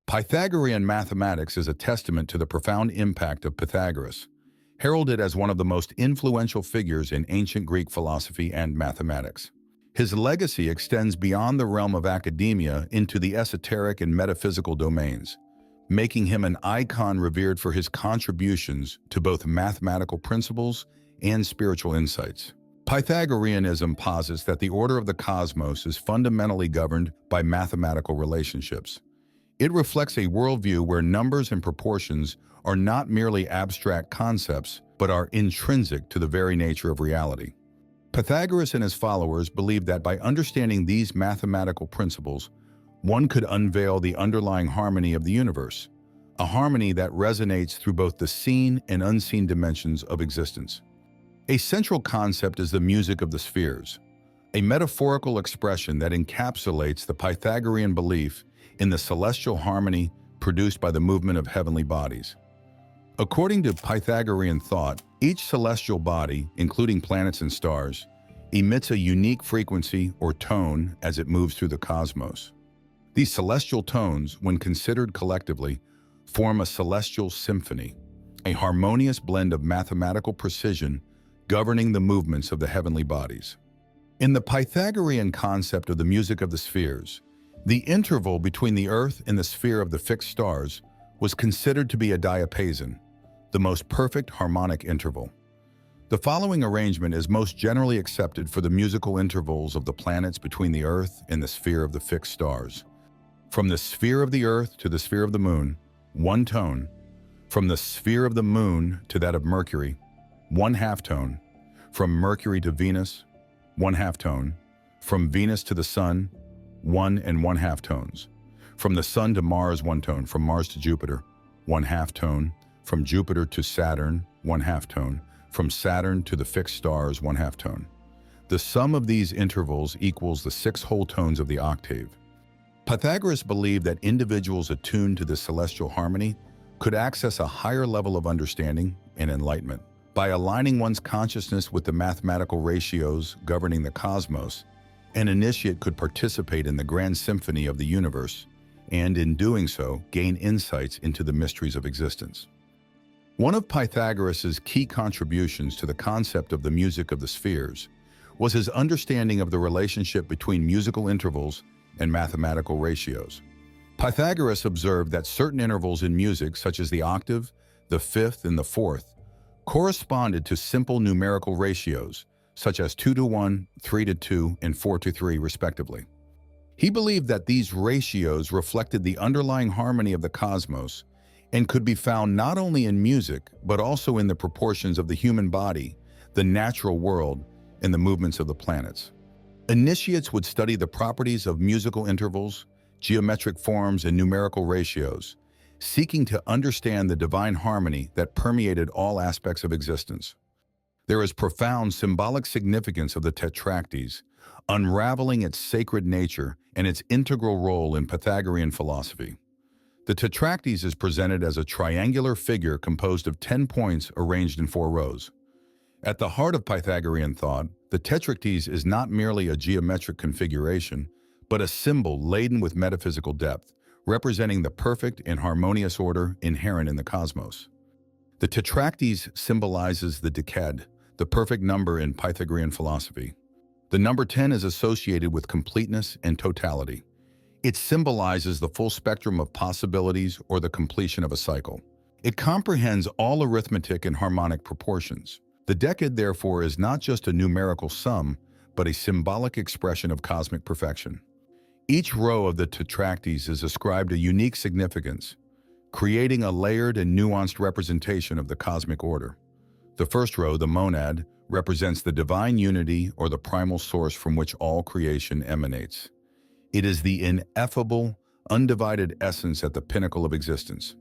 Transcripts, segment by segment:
Pythagorean mathematics is a testament to the profound impact of Pythagoras, heralded as one of the most influential figures in ancient Greek philosophy and mathematics. His legacy extends beyond the realm of academia into the esoteric and metaphysical domains, making him an icon revered for his contributions to both mathematical principles and spiritual insights. Pythagoreanism posits that the order of the cosmos is fundamentally governed by mathematical relationships. It reflects a worldview where numbers and proportions are not merely abstract concepts, but are intrinsic to the very nature of reality. Pythagoras and his followers believed that by understanding these mathematical principles, one could unveil the underlying harmony of the universe, a harmony that resonates through both the seen and unseen dimensions of existence. A central concept is the music of the spheres, a metaphorical expression that encapsulates the Pythagorean belief in the celestial harmony produced by the movement of heavenly bodies. According to Pythagorean thought, each celestial body, including planets and stars, emits a unique frequency or tone as it moves through the cosmos. These celestial tones, when considered collectively, form a celestial symphony, a harmonious blend of mathematical precision governing the movements of the heavenly bodies. In the Pythagorean concept of the music of the spheres, the interval between the Earth and the sphere of the fixed stars was considered to be a diapason, the most perfect harmonic interval. The following arrangement is most generally accepted for the musical intervals of the planets between the Earth and the sphere of the fixed stars. From the sphere of the Earth to the sphere of the Moon, one tone. From the sphere of the Moon to that of Mercury, one half tone. From Mercury to Venus, one half tone. From Venus to the Sun, 1 and 1/2 tones. From the Sun to Mars, one tone. From Mars to Jupiter, 1/2 tone. From Jupiter to Saturn, 1/2 tone. From Saturn to the fixed stars, 1/2 tone. The sum of these intervals equals the 6 whole tones of the octave. Pythagoras believed that individuals attuned to this celestial harmony could access a higher level of understanding and enlightenment. By aligning one's consciousness with the mathematical ratios governing the cosmos, an initiate could participate in the grand symphony of the universe, and in doing so, gain insights into the mysteries of existence. One of Pythagoras' key contributions to the concept of the music of the spheres was his understanding of the relationship between musical intervals and mathematical ratios. Pythagoras observed that certain intervals in music, such as the octave, the fifth, and the fourth, corresponded to simple numerical ratios, such as 2:1, 3:2, and 4:3, respectively. He believed that these ratios reflected the underlying harmony of the cosmos and could be found not only in music, but also in the proportions of the human body, the natural world, and the movements of the planets. Initiates would study the properties of musical intervals, geometric forms, and numerical ratios, seeking to understand the divine harmony that permeated all aspects of existence. There is profound symbolic significance of the Tetractys, unraveling its sacred nature and its integral role in Pythagorean philosophy. The Tetractys is presented as a triangular figure composed of 10 points arranged in 4 rows. At the heart of Pythagorean thought, the Tetractys is not merely a geometric configuration, but a symbol laden with metaphysical depth, representing the perfect and harmonious order inherent in the cosmos. The Tetractys symbolizes the decad, the perfect number in Pythagorean philosophy. The number 10 is associated with completeness and totality. It symbolizes the full spectrum of possibilities or the completion of a cycle. It comprehends all arithmetic and harmonic proportions. The decad, therefore, is not just a numerical sum, but a symbolic expression of cosmic perfection. Each row of the Tetractys is ascribed a unique significance, creating a layered and nuanced representation of the cosmic order. The first row, the monad, represents the divine unity or the primal source from which all creation emanates. It is the ineffable, undivided essence at the pinnacle of existence.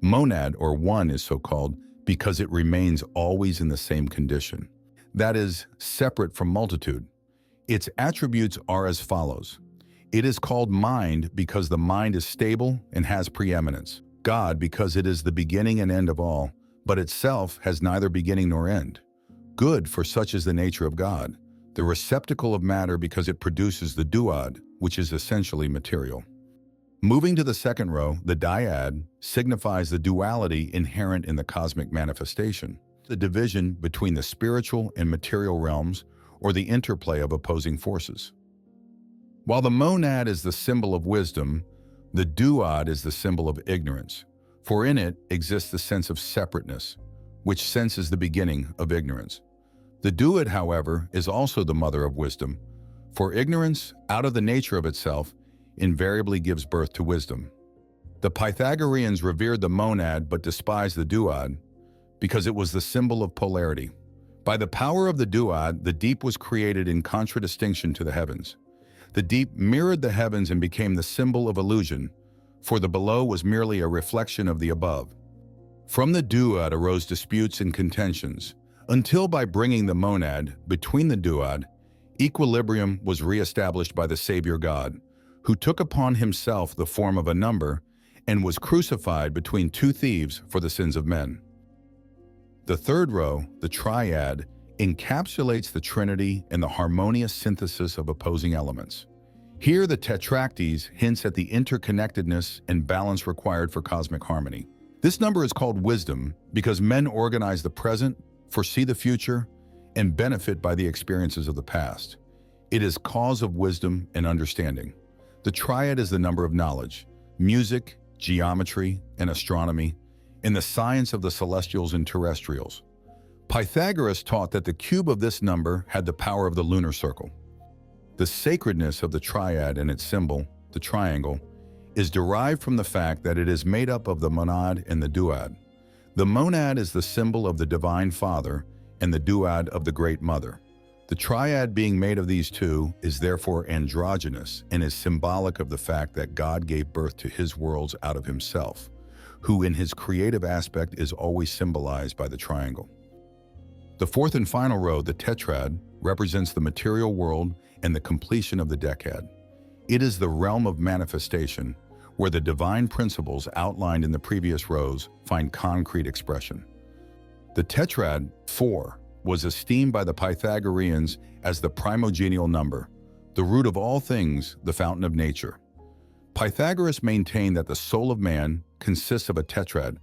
Monad, or one, is so called because it remains always in the same condition. That is, separate from multitude. Its attributes are as follows. It is called mind because the mind is stable and has preeminence. God because it is the beginning and end of all, but itself has neither beginning nor end. Good, for such is the nature of God. The receptacle of matter because it produces the duad, which is essentially material. Moving to the second row, the dyad signifies the duality inherent in the cosmic manifestation, the division between the spiritual and material realms, or the interplay of opposing forces. While the monad is the symbol of wisdom, the duad is the symbol of ignorance, for in it exists the sense of separateness, which sense is the beginning of ignorance. The duad, however, is also the mother of wisdom, for ignorance, out of the nature of itself, invariably gives birth to wisdom. The Pythagoreans revered the monad but despised the duad because it was the symbol of polarity. By the power of the duad, the deep was created in contradistinction to the heavens. The deep mirrored the heavens and became the symbol of illusion, for the below was merely a reflection of the above. From the duad arose disputes and contentions, until by bringing the monad between the duad, equilibrium was re-established by the Savior God, who took upon himself the form of a number and was crucified between two thieves for the sins of men. The third row, the triad, encapsulates the Trinity and the harmonious synthesis of opposing elements. Here, the Tetractys hints at the interconnectedness and balance required for cosmic harmony. This number is called wisdom because men organize the present, foresee the future, and benefit by the experiences of the past. It is cause of wisdom and understanding. The triad is the number of knowledge, music, geometry, and astronomy, in the science of the celestials and terrestrials. Pythagoras taught that the cube of this number had the power of the lunar circle. The sacredness of the triad and its symbol, the triangle, is derived from the fact that it is made up of the monad and the duad. The monad is the symbol of the Divine Father and the duad of the Great Mother. The triad being made of these two is therefore androgynous and is symbolic of the fact that God gave birth to his worlds out of himself, who in his creative aspect is always symbolized by the triangle. The fourth and final row, the tetrad, represents the material world and the completion of the decad. It is the realm of manifestation, where the divine principles outlined in the previous rows find concrete expression. The tetrad, 4, was esteemed by the Pythagoreans as the primogenial number, the root of all things, the fountain of nature. Pythagoras maintained that the soul of man consists of a tetrad,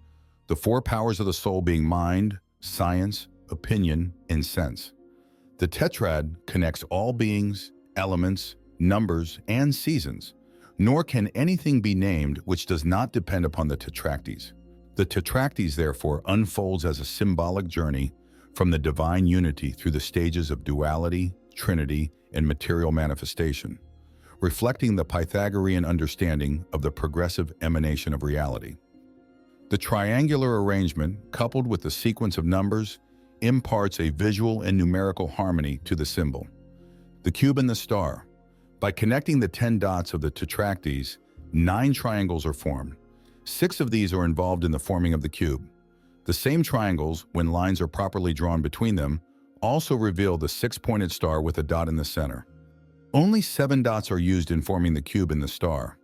the four powers of the soul being mind, science, opinion, and sense. The tetrad connects all beings, elements, numbers, and seasons, nor can anything be named which does not depend upon the Tetractys. The Tetractys, therefore, unfolds as a symbolic journey from the divine unity through the stages of duality, trinity, and material manifestation, reflecting the Pythagorean understanding of the progressive emanation of reality. The triangular arrangement, coupled with the sequence of numbers, imparts a visual and numerical harmony to the symbol. The cube and the star. By connecting the 10 dots of the Tetractys, 9 triangles are formed. 6 of these are involved in the forming of the cube. The same triangles, when lines are properly drawn between them, also reveal the 6-pointed star with a dot in the center. Only 7 dots are used in forming the cube and the star.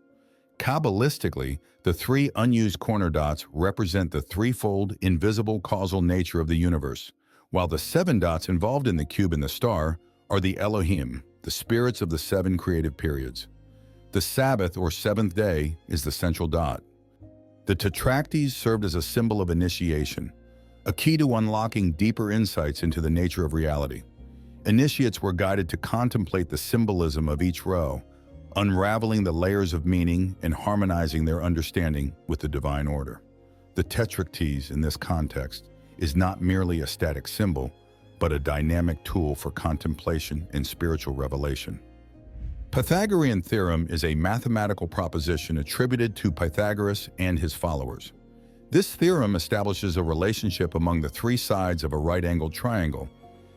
Kabbalistically, the 3 unused corner dots represent the threefold, invisible causal nature of the universe, while the 7 dots involved in the cube and the star are the Elohim, the spirits of the 7 creative periods. The Sabbath, or seventh day, is the central dot. The Tetractys served as a symbol of initiation, a key to unlocking deeper insights into the nature of reality. Initiates were guided to contemplate the symbolism of each row, unraveling the layers of meaning and harmonizing their understanding with the divine order. The Tetractys, in this context, is not merely a static symbol, but a dynamic tool for contemplation and spiritual revelation. Pythagorean theorem is a mathematical proposition attributed to Pythagoras and his followers. This theorem establishes a relationship among the 3 sides of a right-angled triangle,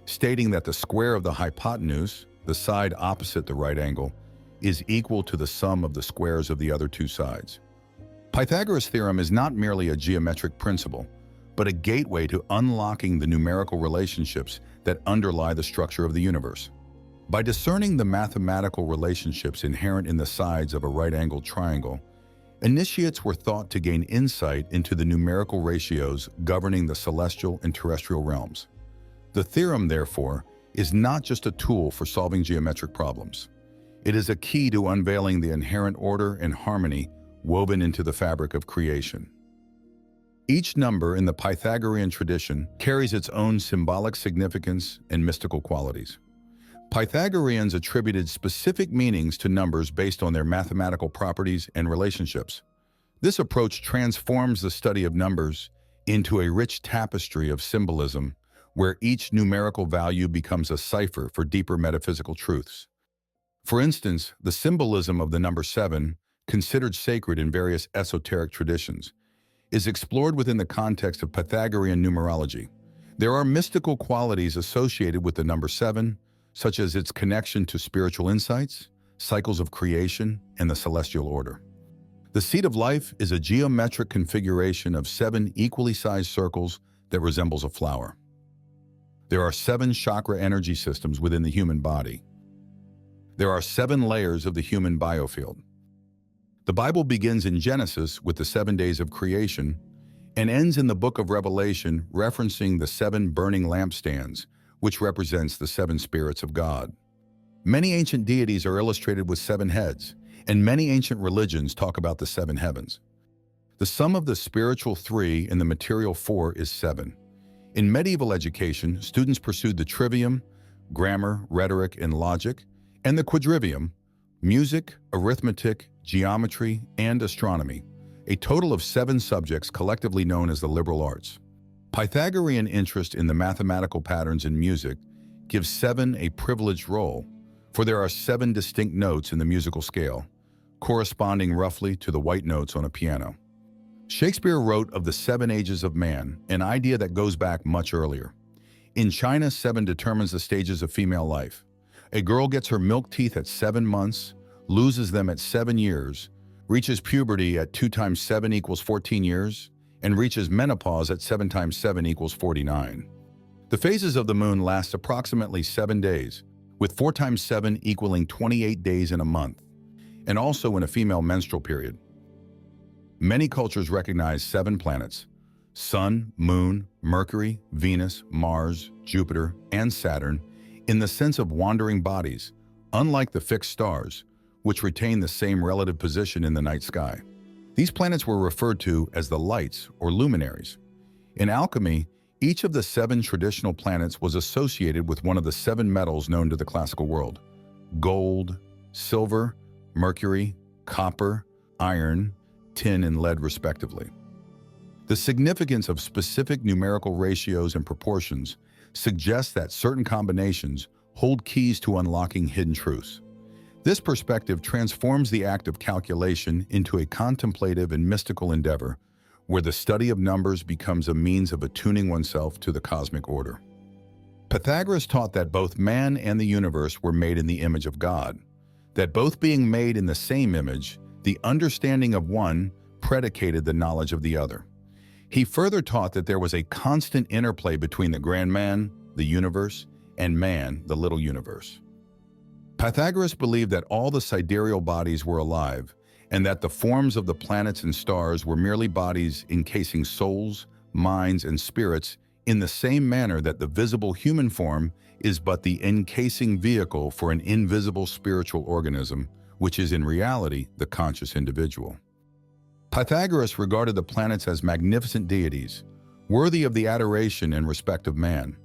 stating that the square of the hypotenuse, the side opposite the right angle, is equal to the sum of the squares of the other 2 sides. Pythagoras' theorem is not merely a geometric principle, but a gateway to unlocking the numerical relationships that underlie the structure of the universe. By discerning the mathematical relationships inherent in the sides of a right-angled triangle, initiates were thought to gain insight into the numerical ratios governing the celestial and terrestrial realms. The theorem, therefore, is not just a tool for solving geometric problems. It is a key to unveiling the inherent order and harmony woven into the fabric of creation. Each number in the Pythagorean tradition carries its own symbolic significance and mystical qualities. Pythagoreans attributed specific meanings to numbers based on their mathematical properties and relationships. This approach transforms the study of numbers into a rich tapestry of symbolism, where each numerical value becomes a cipher for deeper metaphysical truths. For instance, the symbolism of the number 7, considered sacred in various esoteric traditions, is explored within the context of Pythagorean numerology. There are mystical qualities associated with the number 7, such as its connection to spiritual insights, cycles of creation, and the celestial order. The seed of life is a geometric configuration of 7 equally sized circles that resembles a flower. There are 7 chakra energy systems within the human body. There are 7 layers of the human biofield. The Bible begins in Genesis with the 7 days of creation and ends in the book of Revelation referencing the 7 burning lampstands, which represents the 7 spirits of God. Many ancient deities are illustrated with 7 heads, and many ancient religions talk about the 7 heavens. The sum of the spiritual 3 and the material 4 is 7. In medieval education, students pursued the trivium, grammar, rhetoric, and logic, and the quadrivium, music, arithmetic, geometry, and astronomy, a total of 7 subjects collectively known as the liberal arts. Pythagorean interest in the mathematical patterns in music gives 7 a privileged role, for there are 7 distinct notes in the musical scale, corresponding roughly to the white notes on a piano. Shakespeare wrote of the 7 ages of man, an idea that goes back much earlier. In China, 7 determines the stages of female life. A girl gets her milk teeth at 7 months, loses them at 7 years, reaches puberty at 2 times 7 equals 14 years, and reaches menopause at 7 times 7 equals 49. The phases of the moon last approximately 7 days, with 4 times 7 equaling 28 days in a month, and also in a female menstrual period. Many cultures recognize 7 planets: Sun, Moon, Mercury, Venus, Mars, Jupiter, and Saturn in the sense of wandering bodies, unlike the fixed stars, which retain the same relative position in the night sky. These planets were referred to as the lights or luminaries. In alchemy, each of the 7 traditional planets was associated with one of the 7 metals known to the classical world: gold, silver, mercury, copper, iron, tin, and lead, respectively. The significance of specific numerical ratios and proportions suggests that certain combinations hold keys to unlocking hidden truths. This perspective transforms the act of calculation into a contemplative and mystical endeavor, where the study of numbers becomes a means of attuning oneself to the cosmic order. Pythagoras taught that both man and the universe were made in the image of God, that both being made in the same image, the understanding of one predicated the knowledge of the other. He further taught that there was a constant interplay between the grand man, the universe, and man, the little universe. Pythagoras believed that all the sidereal bodies were alive, and that the forms of the planets and stars were merely bodies encasing souls, minds, and spirits in the same manner that the visible human form is but the encasing vehicle for an invisible spiritual organism, which is in reality the conscious individual. Pythagoras regarded the planets as magnificent deities, worthy of the adoration and respect of man.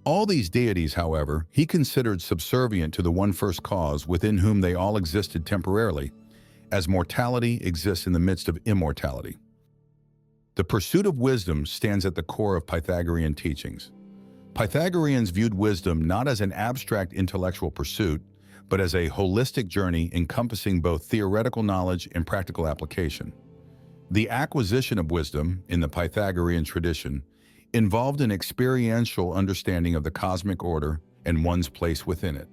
All these deities, however, he considered subservient to the one first cause within whom they all existed temporarily, as mortality exists in the midst of immortality. The pursuit of wisdom stands at the core of Pythagorean teachings. Pythagoreans viewed wisdom not as an abstract intellectual pursuit, but as a holistic journey encompassing both theoretical knowledge and practical application. The acquisition of wisdom, in the Pythagorean tradition, involved an experiential understanding of the cosmic order and one's place within it.